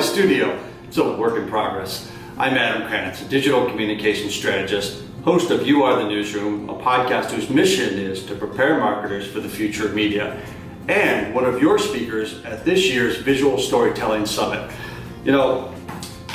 my studio. It's a work in progress. I'm Adam Kranitz, a digital communications strategist, host of You Are the Newsroom, a podcast whose mission is to prepare marketers for the future of media, and one of your speakers at this year's Visual Storytelling Summit. You know,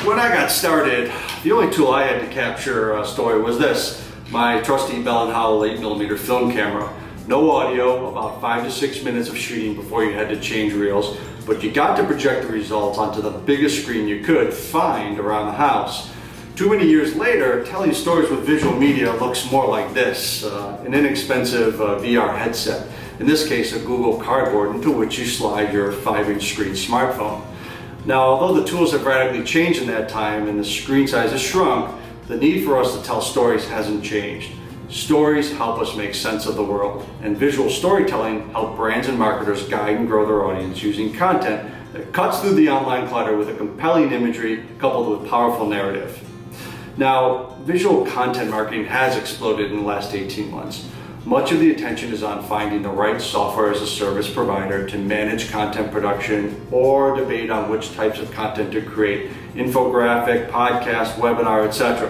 when I got started, the only tool I had to capture a story was this, my trusty Bell & Howell 8mm film camera. No audio, about 5 to 6 minutes of shooting before you had to change reels, but you got to project the results onto the biggest screen you could find around the house. Too many years later, telling stories with visual media looks more like this, an inexpensive VR headset, in this case a Google Cardboard into which you slide your 5-inch screen smartphone. Now, although the tools have radically changed in that time and the screen size has shrunk, the need for us to tell stories hasn't changed. Stories help us make sense of the world, and visual storytelling help brands and marketers guide and grow their audience using content that cuts through the online clutter with a compelling imagery coupled with powerful narrative. Now, visual content marketing has exploded in the last 18 months. Much of the attention is on finding the right software as a service provider to manage content production or debate on which types of content to create, infographic, podcast, webinar, etc.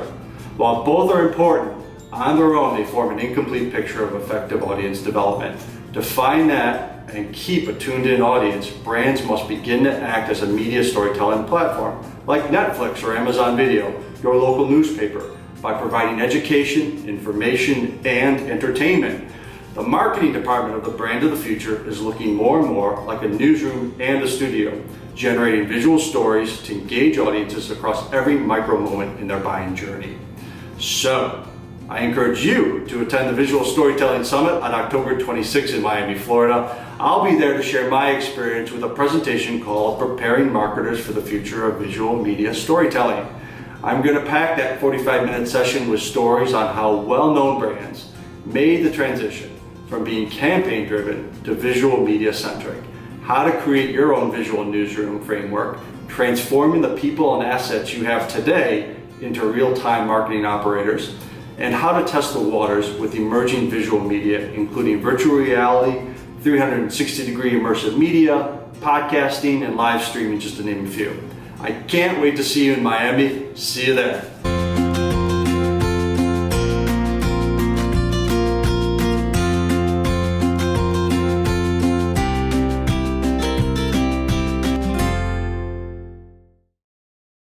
While both are important, on their own they form an incomplete picture of effective audience development. To find that and keep a tuned-in audience, brands must begin to act as a media storytelling platform, like Netflix or Amazon Video, your local newspaper, by providing education, information, and entertainment. The marketing department of the brand of the future is looking more and more like a newsroom and a studio, generating visual stories to engage audiences across every micro moment in their buying journey. So, I encourage you to attend the Visual Storytelling Summit on October 26th in Miami, Florida. I'll be there to share my experience with a presentation called Preparing Marketers for the Future of Visual Media Storytelling. I'm going to pack that 45-minute session with stories on how well-known brands made the transition from being campaign-driven to visual media-centric, how to create your own visual newsroom framework, transforming the people and assets you have today into real-time marketing operators, and how to test the waters with emerging visual media, including virtual reality, 360-degree immersive media, podcasting, and live streaming, just to name a few. I can't wait to see you in Miami. See you there.